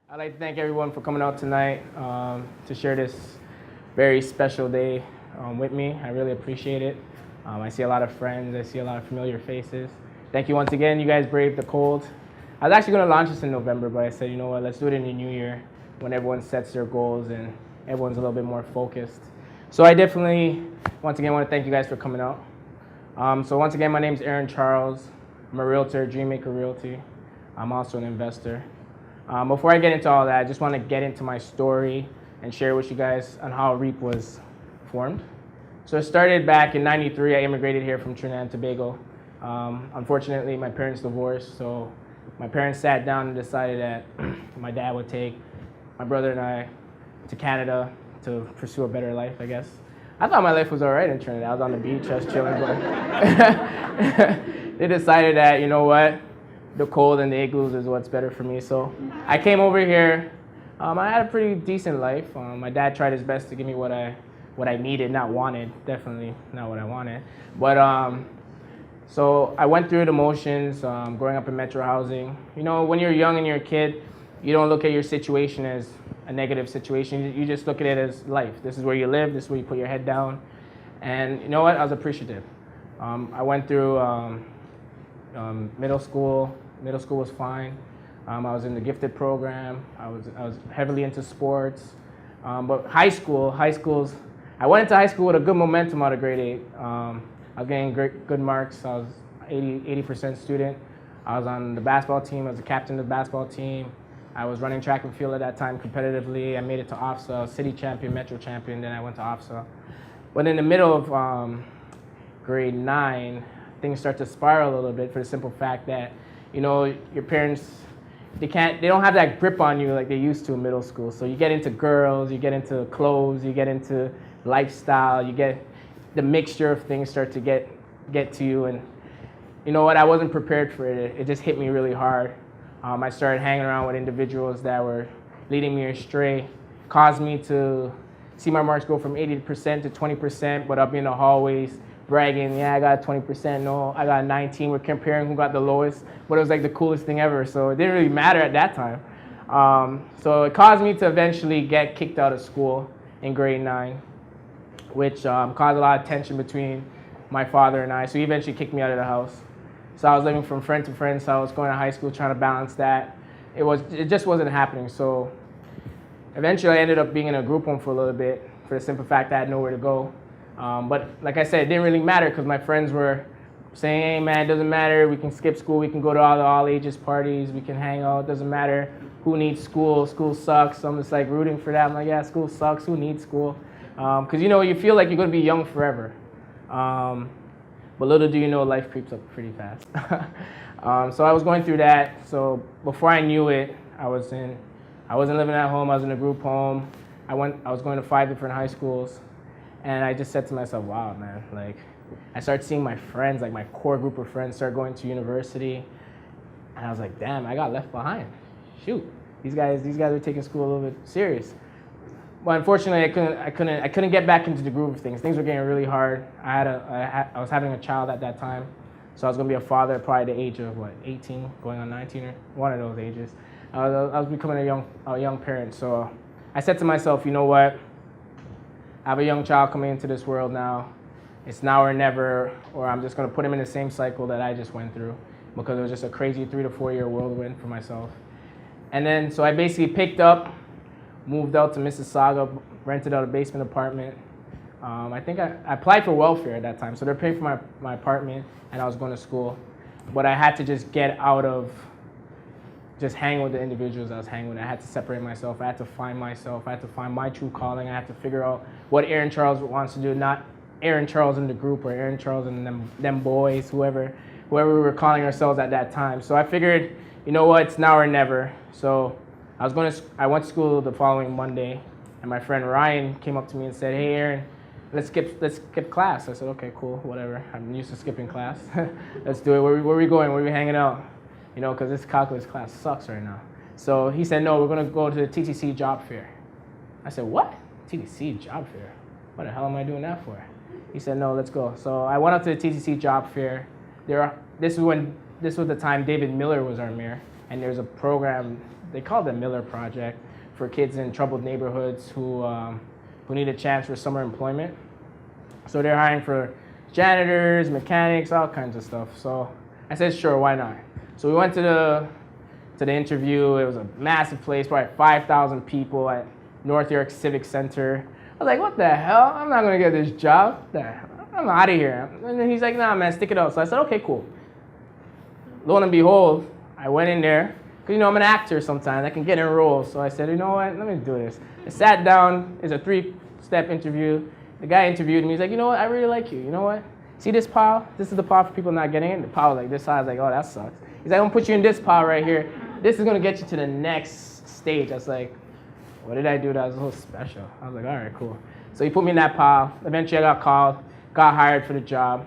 I'd like to thank everyone for coming out tonight to share this very special day with me. I really appreciate it. I see a lot of friends. I see a lot of familiar faces. Thank you once again. You guys braved the cold. I was actually going to launch this in November, but I said, you know what, let's do it in the new year when everyone sets their goals and everyone's a little bit more focused. So I definitely, once again, want to thank you guys for coming out. So once again, my name is Aaron Charles. I'm a realtor, Dreammaker Realty. I'm also an investor. Before I get into all that, I just want to get into my story and share with you guys on how REAP was formed. So it started back in '93. I immigrated here from Trinidad and Tobago. Unfortunately, my parents divorced, so my parents sat down and decided that my dad would take my brother and I to Canada to pursue a better life, I guess. I thought my life was all right in Trinidad. I was on the beach, I was chilling, but they decided that, you know what, the cold and the igloos is what's better for me. So I came over here. I had a pretty decent life. My dad tried his best to give me what I needed, not wanted. Definitely not what I wanted. But so I went through the motions, growing up in Metro housing. You know, when you're young and you're a kid, you don't look at your situation as a negative situation. You just look at it as life. This is where you live. This is where you put your head down. And you know what? I was appreciative. I went through middle school. Middle school was fine. I was in the gifted program. I was heavily into sports. But high schools, I went into high school with a good momentum out of grade 8. I was getting good marks. I was 80% student. I was on the basketball team. I was the captain of the basketball team. I was running track and field at that time competitively. I made it to OFSA, city champion, metro champion. Then I went to OFSA. But in the middle of grade 9, things start to spiral a little bit for the simple fact that, you know, your parents, they don't have that grip on you like they used to in middle school. So you get into girls, you get into clothes, you get into lifestyle, you get the mixture of things start to get to you. And you know what, I wasn't prepared for it. It just hit me really hard. I started hanging around with individuals that were leading me astray, caused me to see my marks go from 80% to 20%, but I'll be in the hallways bragging, yeah, I got 20%, no, I got 19. We're comparing who got the lowest, but it was like the coolest thing ever, so it didn't really matter at that time. So it caused me to eventually get kicked out of school in grade 9, which caused a lot of tension between my father and I, so he eventually kicked me out of the house. So I was living from friend to friend, so I was going to high school trying to balance that. It just wasn't happening, so eventually I ended up being in a group home for a little bit for the simple fact that I had nowhere to go. But like I said, it didn't really matter because my friends were saying, hey man, it doesn't matter, we can skip school, we can go to all the all ages parties, we can hang out, it doesn't matter who needs school, school sucks. So I'm just like rooting for that. I'm like, yeah, school sucks, who needs school? Because you know, you feel like you're gonna be young forever. But little do you know, life creeps up pretty fast. So I was going through that. So before I knew it, I wasn't living at home, I was in a group home. I was going to 5 different high schools. And I just said to myself, wow, man, like, I started seeing my friends, like my core group of friends start going to university. And I was like, damn, I got left behind. Shoot, these guys are taking school a little bit serious. But unfortunately, I couldn't get back into the groove of things. Things were getting really hard. I was having a child at that time. So I was gonna be a father probably at the age of, 18, going on 19 or one of those ages. I was becoming a young parent. So I said to myself, you know what? I have a young child coming into this world now. It's now or never, or I'm just gonna put him in the same cycle that I just went through because it was just a crazy 3 to 4 year whirlwind for myself. And then, so I basically picked up, moved out to Mississauga, rented out a basement apartment. I think I applied for welfare at that time, so they're paying for my apartment and I was going to school. But I had to just get out of just hanging with the individuals I was hanging with. I had to separate myself. I had to find myself. I had to find my true calling. I had to figure out what Aaron Charles wants to do, not Aaron Charles in the group or Aaron Charles and them boys, whoever we were calling ourselves at that time. So I figured, you know what, it's now or never. So I went to school the following Monday, and my friend Ryan came up to me and said, hey Aaron, let's skip class. I said, okay, cool, whatever. I'm used to skipping class. Let's do it. Where are we going? Where are we hanging out? You know, because this calculus class sucks right now. So he said, no, we're going to go to the TTC job fair. I said, what? TTC job fair? What the hell am I doing that for? He said, no, let's go. So I went up to the TTC job fair. This was the time David Miller was our mayor, and there's a program they call it the Miller Project for kids in troubled neighborhoods who need a chance for summer employment. So they're hiring for janitors, mechanics, all kinds of stuff. So I said, sure, why not? So we went to the interview. It was a massive place, probably 5,000 people at North York Civic Center. I was like, what the hell? I'm not gonna get this job. I'm out of here. And then he's like, nah, man, stick it out. So I said, okay, cool. Lo and behold, I went in there. Because, you know, I'm an actor sometimes. I can get in roles. So I said, you know what? Let me do this. I sat down. It's a 3-step interview. The guy interviewed me. He's like, you know what? I really like you. You know what? See this pile? This is the pile for people not getting it. The pile was like this high. I was like, oh, that sucks. He's like, I'm going to put you in this pile right here. This is going to get you to the next stage. I was like, what did I do that was so special? I was like, all right, cool. So he put me in that pile. Eventually, I got called, got hired for the job.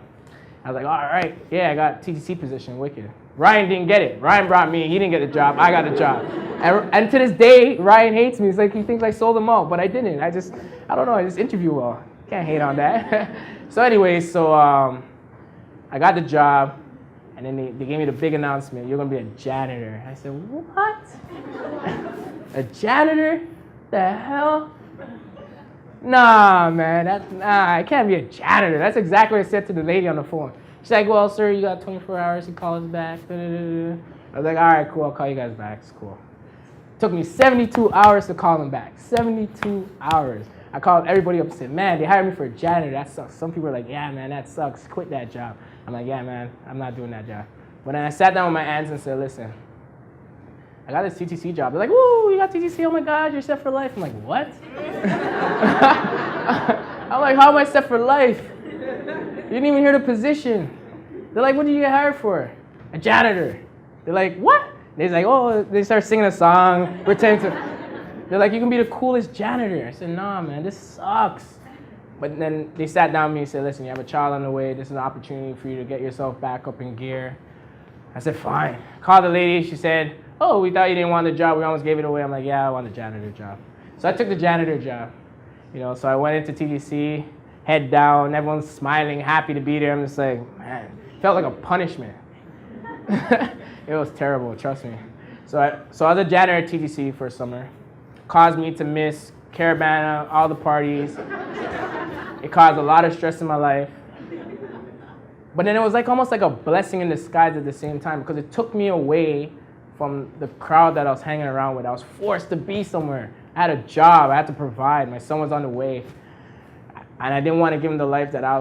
I was like, all right, yeah, I got TTC position, wicked. Ryan didn't get it. Ryan brought me. He didn't get the job. I got the job. And to this day, Ryan hates me. He's like, he thinks I sold him out, but I didn't. I don't know. I just interview well. Can't hate on that. So anyway, I got the job, and then they gave me the big announcement. You're gonna be a janitor. I said, what? A janitor? The hell? Nah, man. I can't be a janitor. That's exactly what I said to the lady on the phone. She's like, well, sir, you got 24 hours to call us back. I was like, all right, cool, I'll call you guys back. It's cool. It took me 72 hours to call them back. 72 hours. I called everybody up and said, man, they hired me for a janitor. That sucks. Some people are like, yeah, man, that sucks. Quit that job. I'm like, yeah, man, I'm not doing that job. But then I sat down with my aunts and said, listen, I got this TTC job. They're like, woo, you got TTC? Oh, my God, you're set for life. I'm like, what? I'm like, how am I set for life? You didn't even hear the position. They're like, what did you get hired for? A janitor. They're like, what? They're like, oh, they start singing a song. They're like, you can be the coolest janitor. I said, nah, man, this sucks. But then they sat down with me and said, listen, you have a child on the way. This is an opportunity for you to get yourself back up in gear. I said, fine. Called the lady. She said, oh, we thought you didn't want the job. We almost gave it away. I'm like, yeah, I want the janitor job. So I took the janitor job. So I went into TTC. Head down, everyone's smiling, happy to be there. I'm just like, man, it felt like a punishment. It was terrible, trust me. So I was a janitor at TTC for a summer. Caused me to miss Caravana, all the parties. It caused a lot of stress in my life. But then it was almost like a blessing in disguise at the same time because it took me away from the crowd that I was hanging around with. I was forced to be somewhere. I had a job, I had to provide. My son was on the way. And I didn't want to give him the path that I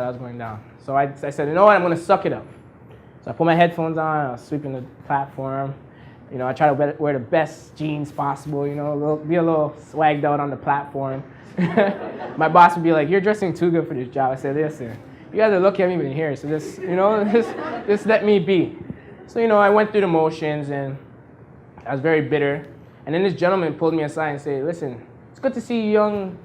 was going down. So I said, you know what, I'm going to suck it up. So I put my headphones on, I was sweeping the platform. I try to wear the best jeans possible, be a little swagged out on the platform. My boss would be like, you're dressing too good for this job. I said, listen, you guys are lucky I'm even here, so just let me be. So, I went through the motions and I was very bitter. And then this gentleman pulled me aside and said, listen, it's good to see young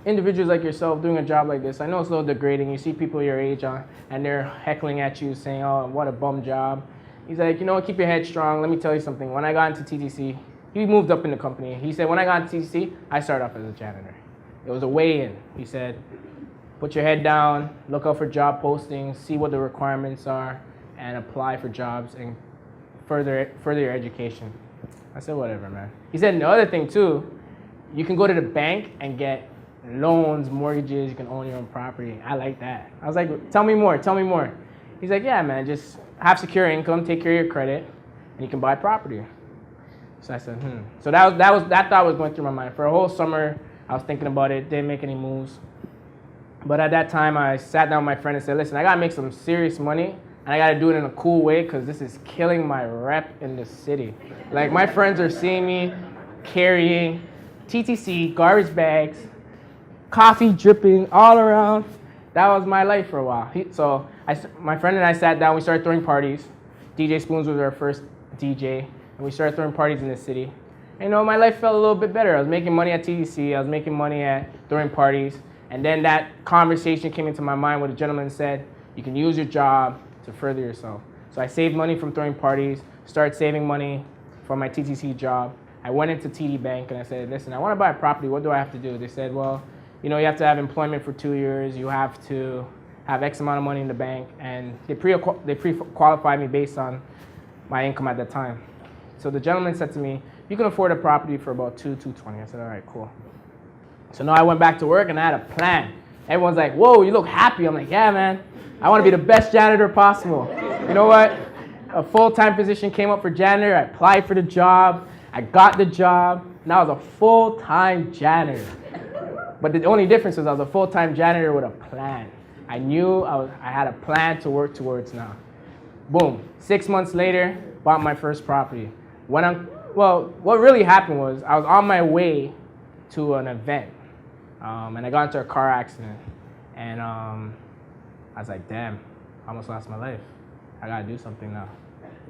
individuals like yourself doing a job like this. I know it's a little degrading. You see people your age and they're heckling at you saying, oh, what a bum job. He's like, keep your head strong. Let me tell you something. When I got into TTC, he moved up in the company. He said, when I got into TTC, I started off as a janitor. It was a way in. He said, put your head down, look out for job postings, see what the requirements are, and apply for jobs and further your education. I said, whatever, man. He said, the other thing too, you can go to the bank and get loans, mortgages, you can own your own property. I like that. I was like, tell me more. He's like, yeah, man, just have secure income, take care of your credit, and you can buy property. So I said, So that thought was going through my mind. For a whole summer, I was thinking about it, didn't make any moves. But at that time, I sat down with my friend and said, listen, I gotta make some serious money, and I gotta do it in a cool way, because this is killing my rep in the city. Like, my friends are seeing me carrying TTC, garbage bags, coffee dripping all around. That was my life for a while. My friend and I sat down, we started throwing parties. DJ Spoons was our first DJ, and we started throwing parties in the city. And, my life felt a little bit better. I was making money at TTC, I was making money at throwing parties, and then that conversation came into my mind where the gentleman said, you can use your job to further yourself. So I saved money from throwing parties, started saving money for my TTC job. I went into TD Bank and I said, listen, I want to buy a property, what do I have to do? They said, well, you have to have employment for 2 years, you have to have X amount of money in the bank, and they pre-qualified me based on my income at that time. So the gentleman said to me, you can afford a property for about $220. I said, all right, cool. So now I went back to work and I had a plan. Everyone's like, whoa, you look happy. I'm like, yeah, man. I want to be the best janitor possible. You know what? A full-time position came up for janitor. I applied for the job. I got the job. Now I was a full-time janitor. But the only difference was I was a full-time janitor with a plan. I knew I had a plan to work towards now. Boom. 6 months later, bought my first property. What really happened was I was on my way to an event, and I got into a car accident. And I was like, damn, I almost lost my life. I gotta do something now.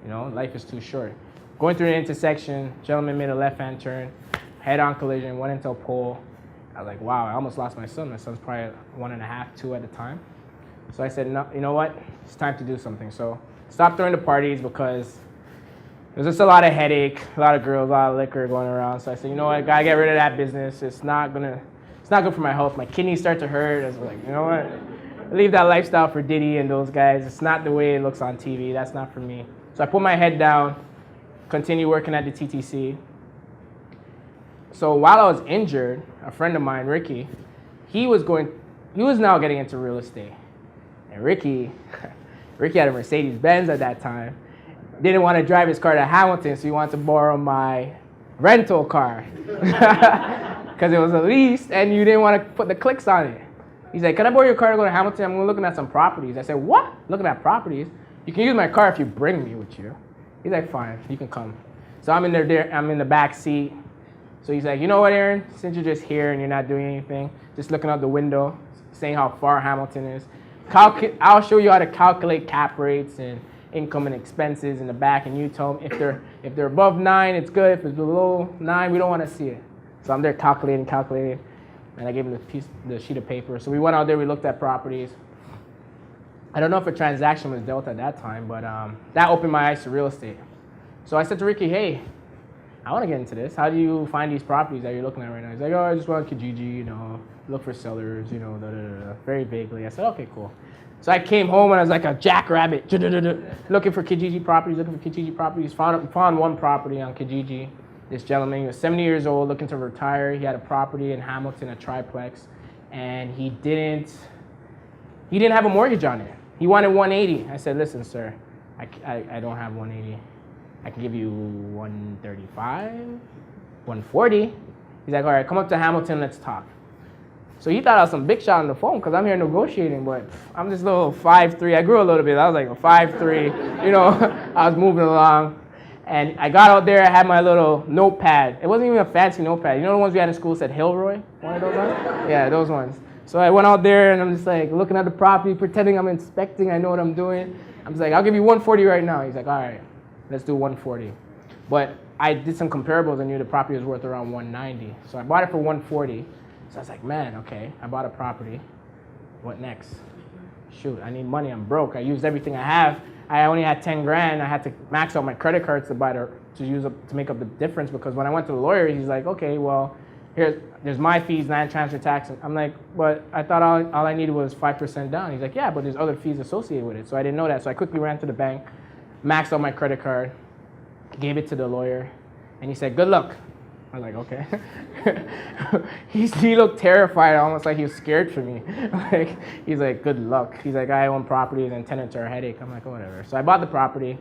You know, life is too short. Going through the intersection, gentleman made a left-hand turn, head-on collision, went into a pole. I was like, wow, I almost lost my son. My son's probably 1.5, 2 at the time. So I said, no, you know what? It's time to do something. So stopped throwing the parties because there's just a lot of headache, a lot of girls, a lot of liquor going around. So I said, you know what? I gotta get rid of that business. It's not good for my health. My kidneys start to hurt. I was like, you know what? Leave that lifestyle for Diddy and those guys. It's not the way it looks on TV. That's not for me. So I put my head down, continued working at the TTC. So while I was injured, a friend of mine, Ricky, he was now getting into real estate. And Ricky had a Mercedes-Benz at that time. Didn't want to drive his car to Hamilton, so he wanted to borrow my rental car. Because it was a lease, and you didn't want to put the clicks on it. He's like, can I borrow your car to go to Hamilton? I'm looking at some properties. I said, what? Looking at properties? You can use my car if you bring me with you. He's like, fine, you can come. So I'm in the back seat. So he's like, you know what, Aaron? Since you're just here and you're not doing anything, just looking out the window, saying how far Hamilton is, I'll show you how to calculate cap rates and income and expenses in the back, and you tell them if they're above 9, it's good. If it's below 9, we don't want to see it. So I'm there calculating, and I gave him the sheet of paper. So we went out there, we looked at properties. I don't know if a transaction was dealt at that time, but that opened my eyes to real estate. So I said to Ricky, hey, I want to get into this. How do you find these properties that you're looking at right now? He's like, oh, I just went on Kijiji, you know, look for sellers, you know, very vaguely. I said, okay, cool. So I came home and I was like a jackrabbit, looking for Kijiji properties, found one property on Kijiji. This gentleman, he was 70 years old, looking to retire. He had a property in Hamilton, a triplex, and he didn't have a mortgage on it. He wanted 180. I said, listen, sir, I don't have 180. I can give you 135, 140. He's like, all right, come up to Hamilton, let's talk. So he thought I was some big shot on the phone because I'm here negotiating, but I'm this little 5'3". I grew a little bit. I was like a 5'3". You know, I was moving along. And I got out there, I had my little notepad. It wasn't even a fancy notepad. You know the ones we had in school said Hilroy? One of those ones? Yeah, those ones. So I went out there and I'm just like looking at the property, pretending I'm inspecting, I know what I'm doing. I'm just like, I'll give you 140 right now. He's like, all right, let's do 140. But I did some comparables. I knew the property was worth around 190. So I bought it for 140. So I was like, man, okay, I bought a property. What next? Shoot, I need money. I'm broke. I used everything I have. I only had 10 grand. I had to max out my credit cards to make up the difference, because when I went to the lawyer, he's like, okay, well, there's my fees, land transfer tax. I'm like, but I thought all I needed was 5% down. He's like, yeah, but there's other fees associated with it. So I didn't know that. So I quickly ran to the bank, maxed out my credit card, gave it to the lawyer, and he said, good luck. I was like, okay. He looked terrified, almost like he was scared for me. He's like, good luck. He's like, I own properties and tenants are a headache. I'm like, oh, whatever. So I bought the property.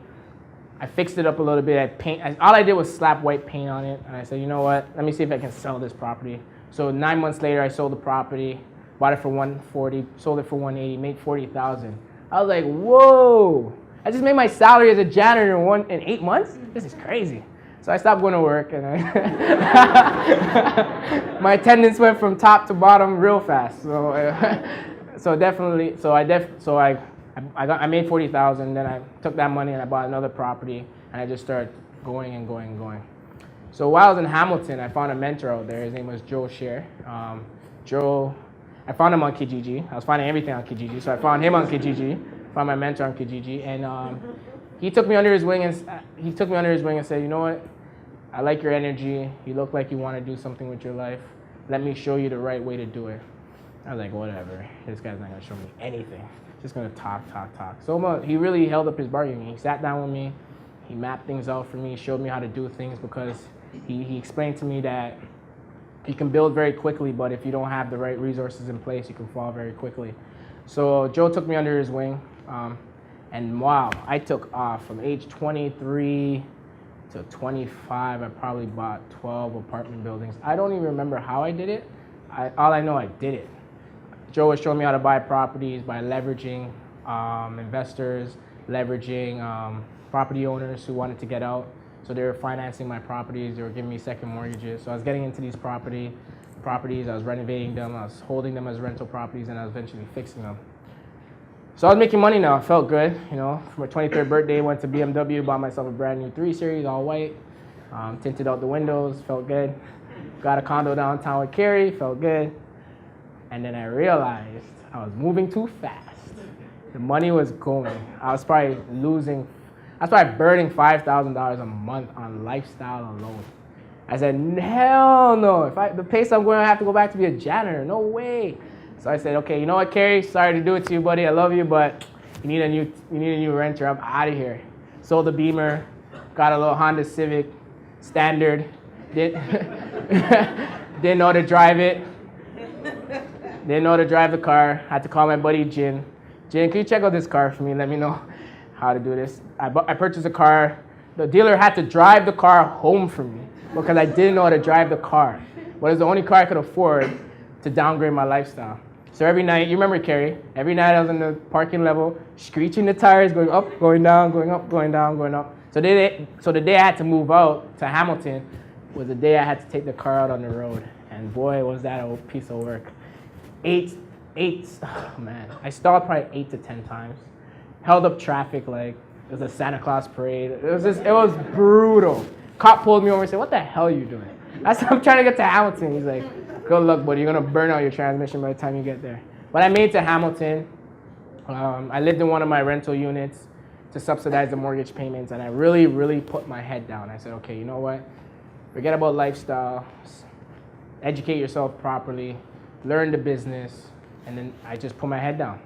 I fixed it up a little bit. All I did was slap white paint on it. And I said, you know what? Let me see if I can sell this property. So 9 months later, I sold the property, bought it for 140, sold it for 180, made 40,000. I was like, whoa. I just made my salary as a janitor in 8 months? This is crazy. So I stopped going to work, and my attendance went from top to bottom real fast. So, I made 40,000. Then I took that money and I bought another property, and I just started going and going and going. So while I was in Hamilton, I found a mentor out there. His name was Joe Scher. I found him on Kijiji. I was finding everything on Kijiji, so I found him on Kijiji. Found my mentor on Kijiji, and he took me under his wing and said, you know what? I like your energy. You look like you want to do something with your life. Let me show you the right way to do it. I was like, whatever. This guy's not going to show me anything. Just going to talk. So he really held up his bargain. He sat down with me. He mapped things out for me, showed me how to do things because he explained to me that you can build very quickly, but if you don't have the right resources in place, you can fall very quickly. So Joe took me under his wing, and wow, I took off from age 23 to 25. I probably bought 12 apartment buildings. I don't even remember how I did it. All I know, I did it. Joe was showing me how to buy properties by leveraging investors, leveraging property owners who wanted to get out. So they were financing my properties, they were giving me second mortgages. So I was getting into these properties, I was renovating them, I was holding them as rental properties, and I was eventually fixing them. So I was making money now, I felt good, you know. For my 23rd birthday, went to BMW, bought myself a brand new 3 Series, all white, tinted out the windows, felt good. Got a condo downtown with Carrie, felt good. And then I realized I was moving too fast. The money was going. I was probably burning $5,000 a month on lifestyle alone. I said, hell no. The pace I'm going to have to go back to be a janitor. No way. So I said, okay, you know what, Carrie? Sorry to do it to you, buddy. I love you, but you need a new renter. I'm out of here. Sold the Beamer, got a little Honda Civic, standard. Didn't know how to drive it. Didn't know how to drive the car. Had to call my buddy Jin. Jin, can you check out this car for me? Let me know how to do this. I purchased a car. The dealer had to drive the car home for me because I didn't know how to drive the car. But it was the only car I could afford to downgrade my lifestyle. So every night, you remember Carrie, every night I was in the parking level, screeching the tires, going up, going down, going up, going down, going up. So the day I had to move out to Hamilton was the day I had to take the car out on the road. And boy, was that a piece of work. Oh man, I stalled probably 8 to 10 times. Held up traffic like it was a Santa Claus parade. It was brutal. Cop pulled me over and said, "What the hell are you doing?" I'm trying to get to Hamilton. He's like, "Good luck, buddy. You're gonna burn out your transmission by the time you get there." But I made it to Hamilton. I lived in one of my rental units to subsidize the mortgage payments, and I really, really put my head down. I said, "Okay, you know what? Forget about lifestyle. Educate yourself properly. Learn the business." And then I just put my head down.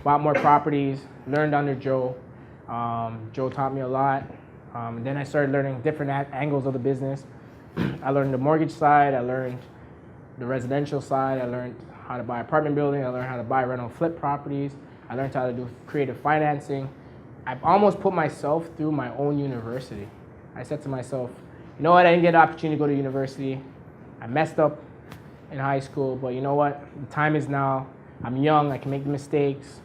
Bought more properties, learned under Joe. Joe taught me a lot. Then I started learning different angles of the business. I learned the mortgage side, I learned the residential side, I learned how to buy apartment building, I learned how to buy rental flip properties, I learned how to do creative financing. I've almost put myself through my own university. I said to myself, you know what, I didn't get the opportunity to go to university. I messed up in high school, but you know what? The time is now. I'm young, I can make the mistakes.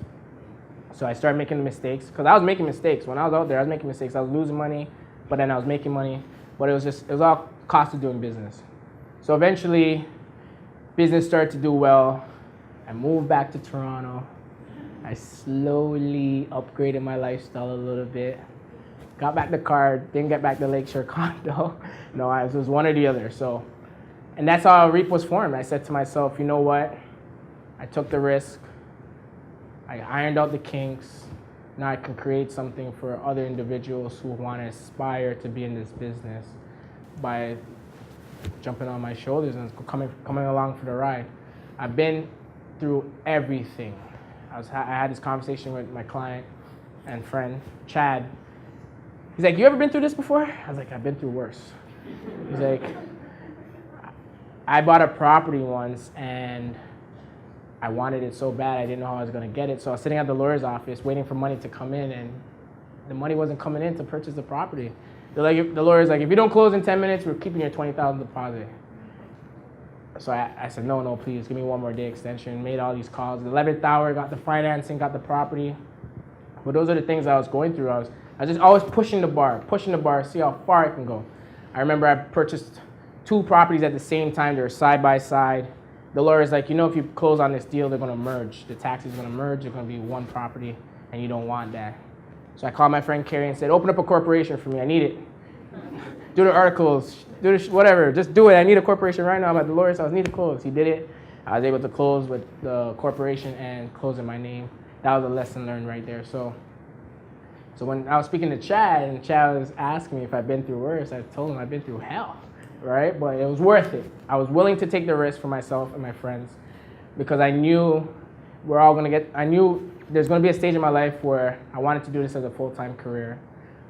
So I started making the mistakes, because I was making mistakes. When I was out there, I was making mistakes. I was losing money, but then I was making money. But it was all cost of doing business. So eventually, business started to do well. I moved back to Toronto. I slowly upgraded my lifestyle a little bit. Got back the car, didn't get back the Lakeshore condo. No, it was one or the other. And that's how REAP was formed. I said to myself, you know what? I took the risk. I ironed out the kinks. Now I can create something for other individuals who want to aspire to be in this business by jumping on my shoulders and coming along for the ride. I've been through everything. I had this conversation with my client and friend, Chad. He's like, you ever been through this before? I was like, I've been through worse. He's like, I bought a property once and I wanted it so bad I didn't know how I was going to get it. So I was sitting at the lawyer's office waiting for money to come in, and the money wasn't coming in to purchase the property. The lawyer's like, if you don't close in 10 minutes, we're keeping your $20,000 deposit. So I said, no, please, give me one more day extension. Made all these calls. The 11th hour, got the financing, got the property. But those are the things I was going through. I was just always pushing the bar, see how far I can go. I remember I purchased 2 properties at the same time. They were side by side. The lawyer's like, if you close on this deal, they're going to merge. The taxes are going to merge. They're going to be one property, and you don't want that. So I called my friend Carrie and said, open up a corporation for me. I need it. Do the articles, do the whatever. Just do it. I need a corporation right now. I'm at the lawyer's house. I need to close. He did it. I was able to close with the corporation and close in my name. That was a lesson learned right there. So when I was speaking to Chad, and Chad was asking me if I've been through worse, I told him I've been through hell. Right? But it was worth it. I was willing to take the risk for myself and my friends because I knew I knew there's going to be a stage in my life where I wanted to do this as a full-time career.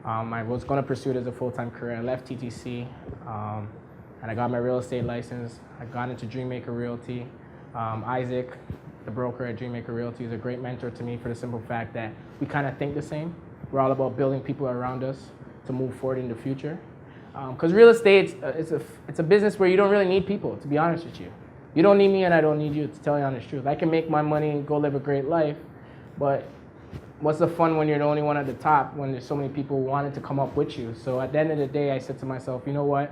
I was going to pursue it as a full-time career. I left TTC, and I got my real estate license. I got into Dreammaker Realty. Isaac, the broker at Dreammaker Realty, is a great mentor to me for the simple fact that we kind of think the same. We're all about building people around us to move forward in the future. Because real estate, it's a business where you don't really need people, to be honest with you. You don't need me and I don't need you, to tell you the honest truth. I can make my money, go live a great life, but what's the fun when you're the only one at the top, when there's so many people wanting to come up with you? So at the end of the day, I said to myself, you know what?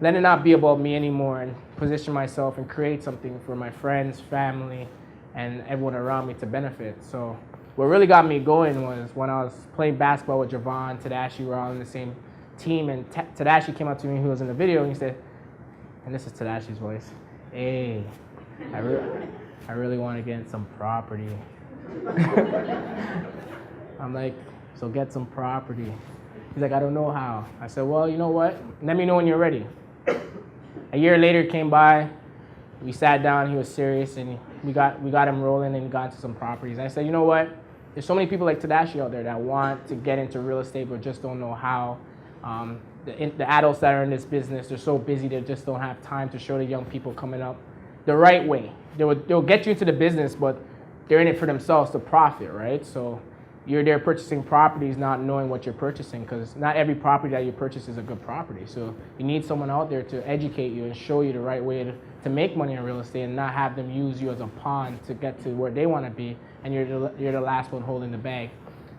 Let it not be about me anymore, and position myself and create something for my friends, family, and everyone around me to benefit. So what really got me going was when I was playing basketball with Javon, Tadashi, we were all on the same team, and Tadashi came up to me, who was in the video, and he said, and this is Tadashi's voice, hey, I really want to get some property. I'm like, so get some property. He's like, I don't know how. I said, well, you know what? Let me know when you're ready. A year later came by, we sat down, he was serious, and we got him rolling and got into some properties. And I said, you know what? There's so many people like Tadashi out there that want to get into real estate but just don't know how. The adults that are in this business, they're so busy they just don't have time to show the young people coming up the right way. They'll get you into the business, but they're in it for themselves to profit, right? So you're there purchasing properties not knowing what you're purchasing, because not every property that you purchase is a good property. So you need someone out there to educate you and show you the right way to make money in real estate and not have them use you as a pawn to get to where they want to be, and you're the last one holding the bag.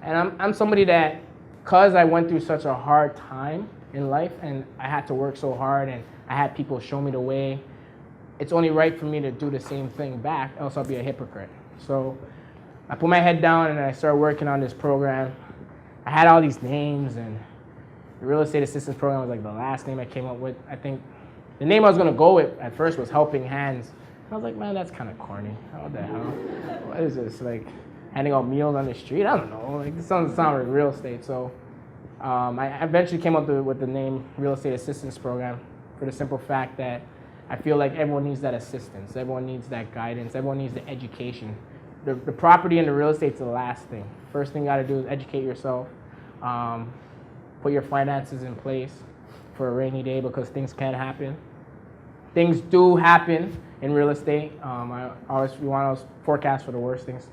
And I'm somebody that, because I went through such a hard time in life and I had to work so hard and I had people show me the way, it's only right for me to do the same thing back, else I'll be a hypocrite. So I put my head down and I started working on this program. I had all these names, and the real estate assistance program was like the last name I came up with. I think the name I was gonna go with at first was Helping Hands. I was like, man, that's kind of corny. What the hell? What is this? Like handing out meals on the street? I don't know. Like, this doesn't sound like real estate. So I eventually came up with the name Real Estate Assistance Program for the simple fact that I feel like everyone needs that assistance. Everyone needs that guidance. Everyone needs the education. The property and the real estate's the last thing. First thing you gotta do is educate yourself. Put your finances in place for a rainy day, because things can happen. Things do happen in real estate. We want to forecast for the worst things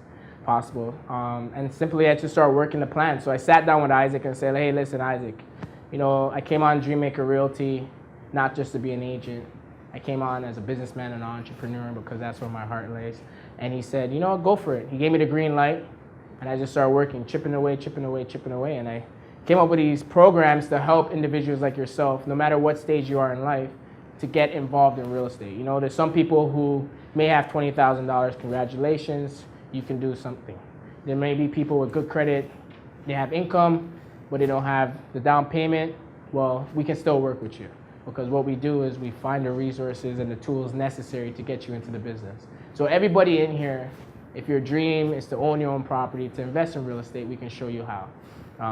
possible. And simply I just started working the plan. So I sat down with Isaac and said, hey, listen, Isaac, you know, I came on Dreammaker Realty not just to be an agent. I came on as a businessman and an entrepreneur because that's where my heart lays. And he said, you know, go for it. He gave me the green light, and I just started working, chipping away. And I came up with these programs to help individuals like yourself, no matter what stage you are in life, to get involved in real estate. You know, there's some people who may have $20,000. Congratulations, you can do something. There may be people with good credit, they have income, but they don't have the down payment. Well, we can still work with you, because what we do is we find the resources and the tools necessary to get you into the business. So everybody in here, if your dream is to own your own property, to invest in real estate, we can show you how.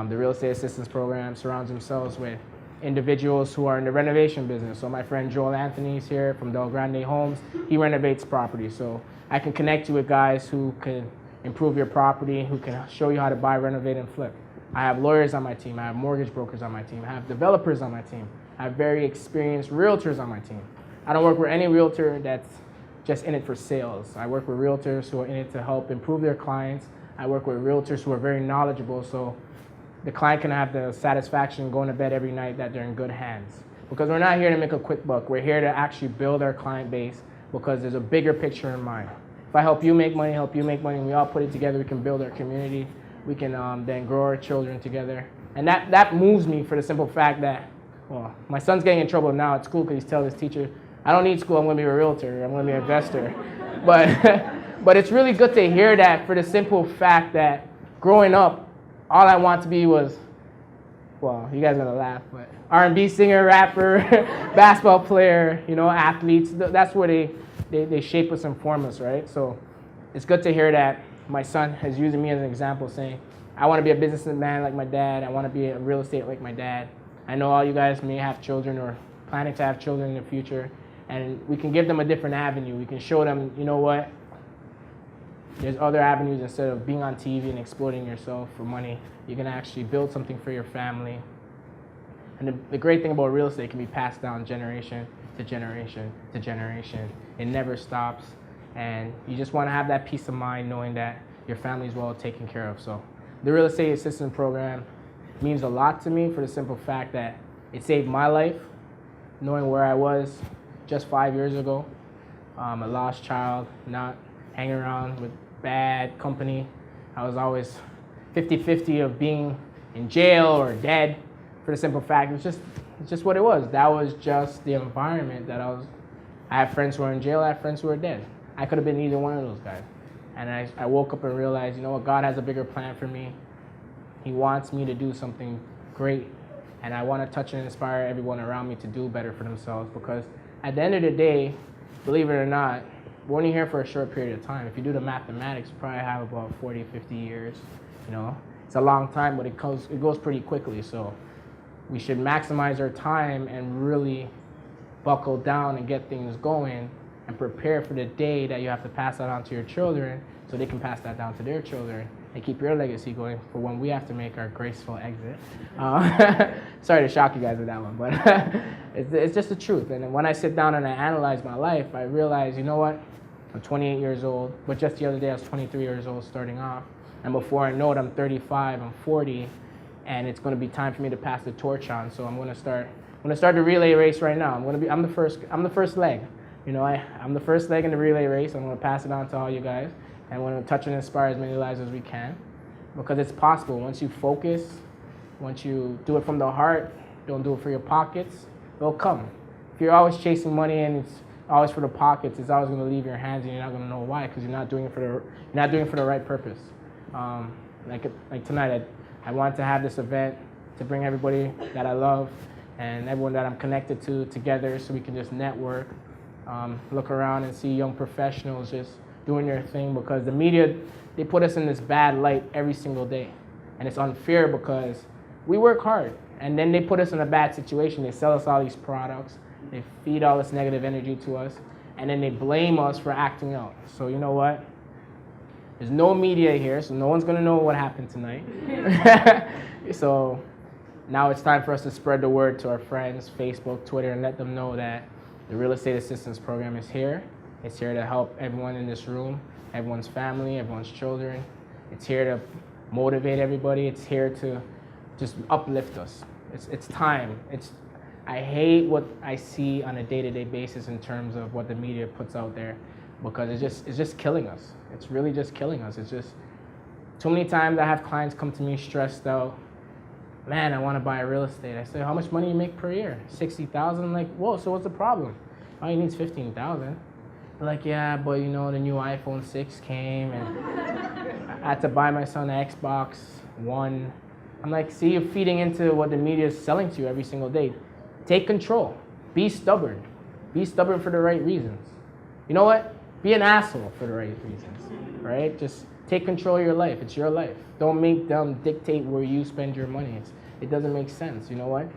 The Real Estate Assistance Program surrounds themselves with individuals who are in the renovation business. So my friend Joel Anthony is here from Del Grande Homes. He renovates property. So I can connect you with guys who can improve your property, who can show you how to buy, renovate, and flip. I have lawyers on my team. I have mortgage brokers on my team. I have developers on my team. I have very experienced realtors on my team. I don't work with any realtor that's just in it for sales. I work with realtors who are in it to help improve their clients. I work with realtors who are very knowledgeable, so the client can have the satisfaction going to bed every night that they're in good hands. Because we're not here to make a quick buck. We're here to actually build our client base, because there's a bigger picture in mind. If I help you make money, and we all put it together, we can build our community. We can then grow our children together. And that moves me for the simple fact that, well, my son's getting in trouble now at school because he's telling his teacher, I don't need school, I'm going to be a realtor, I'm going to be an investor. But it's really good to hear that, for the simple fact that growing up, all I want to be was, well, you guys are going to laugh, but R&B singer, rapper, basketball player, you know, athletes. That's where they shape us and form us, right? So it's good to hear that my son is using me as an example, saying, I want to be a businessman like my dad, I want to be in real estate like my dad. I know all you guys may have children or planning to have children in the future, and we can give them a different avenue. We can show them, you know what, There's other avenues. Instead of being on TV and exploiting yourself for money, you can actually build something for your family. And the great thing about real estate can be passed down generation to generation to generation. It never stops. And you just want to have that peace of mind knowing that your family is well taken care of. So the Real Estate Assistance Program means a lot to me for the simple fact that it saved my life, knowing where I was just 5 years ago, a lost child, not hanging around with bad company. I was always 50-50 of being in jail or dead for the simple fact it's just what it was. That was just the environment that I had friends who were in jail, I had friends who were dead. I could have been either one of those guys. And I woke up and realized, you know what, God has a bigger plan for me. He wants me to do something great. And I want to touch and inspire everyone around me to do better for themselves, because at the end of the day, believe it or not, we're only here for a short period of time. If you do the mathematics, you probably have about 40, 50 years. You know, it's a long time, but it goes pretty quickly. So we should maximize our time and really buckle down and get things going and prepare for the day that you have to pass that on to your children so they can pass that down to their children and keep your legacy going for when we have to make our graceful exit. Sorry to shock you guys with that one, but it's just the truth. And when I sit down and I analyze my life, I realize, you know what? I'm 28 years old, but just the other day I was 23 years old starting off. And before I know it, I'm 35, I'm 40, and it's going to be time for me to pass the torch on. So I'm going to start the relay race right now. I'm the first leg. You know, I'm the first leg in the relay race. I'm going to pass it on to all you guys. And I want to touch and inspire as many lives as we can, because it's possible. Once you focus, once you do it from the heart, don't do it for your pockets, it'll come. If you're always chasing money and it's always for the pockets, it's always going to leave your hands and you're not going to know why, because you're not doing it for the right purpose. Like tonight, I wanted to have this event to bring everybody that I love and everyone that I'm connected to together so we can just network, look around and see young professionals just doing their thing, because the media, they put us in this bad light every single day. And it's unfair because we work hard and then they put us in a bad situation. They sell us all these products, they feed all this negative energy to us, and then they blame us for acting out. So you know what? There's no media here, so no one's gonna know what happened tonight. So now it's time for us to spread the word to our friends, Facebook, Twitter, and let them know that the Real Estate Assistance Program is here. It's here to help everyone in this room, everyone's family, everyone's children. It's here to motivate everybody. It's here to just uplift us. It's time. I hate what I see on a day-to-day basis in terms of what the media puts out there, because it's just killing us. It's really just killing us. It's just too many times I have clients come to me stressed out. Man, I want to buy real estate. I say, how much money you make per year? 60,000. I'm like, whoa, so what's the problem? All you need is 15,000. They're like, yeah, but you know, the new iPhone 6 came and I had to buy my son an Xbox One. I'm like, see, you're feeding into what the media is selling to you every single day. Take control. Be stubborn. Be stubborn for the right reasons. You know what? Be an asshole for the right reasons, right? Just take control of your life. It's your life. Don't make them dictate where you spend your money. It doesn't make sense. You know what?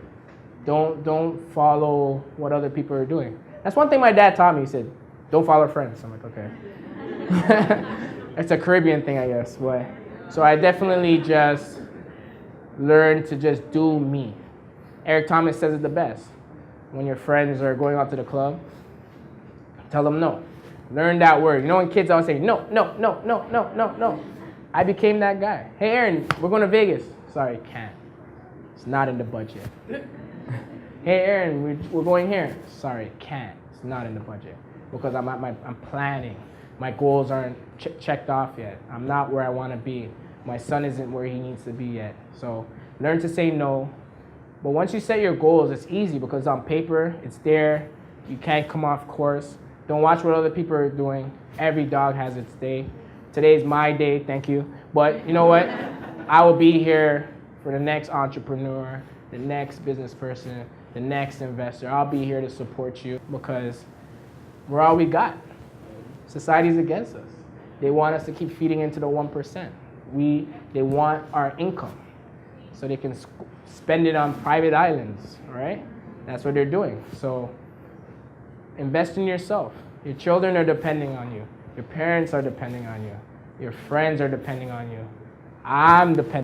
Don't follow what other people are doing. That's one thing my dad taught me. He said, don't follow friends. I'm like, okay. It's a Caribbean thing, I guess. But so I definitely just learned to just do me. Eric Thomas says it the best. When your friends are going out to the club, tell them no. Learn that word. You know when kids always say, no, no, no, no, no, no, no. I became that guy. Hey, Aaron, we're going to Vegas. Sorry, can't. It's not in the budget. Hey, Aaron, we're going here. Sorry, can't. It's not in the budget. Because I'm planning. My goals aren't checked off yet. I'm not where I want to be. My son isn't where he needs to be yet. So learn to say no. But once you set your goals, it's easy because on paper, it's there. You can't come off course. Don't watch what other people are doing. Every dog has its day. Today's my day, thank you. But you know what? I will be here for the next entrepreneur, the next business person, the next investor. I'll be here to support you because we're all we got. Society's against us. They want us to keep feeding into the 1%. They want our income so they can spend it on private islands, right? That's what they're doing. So invest in yourself. Your children are depending on you. Your parents are depending on you. Your friends are depending on you. I'm depending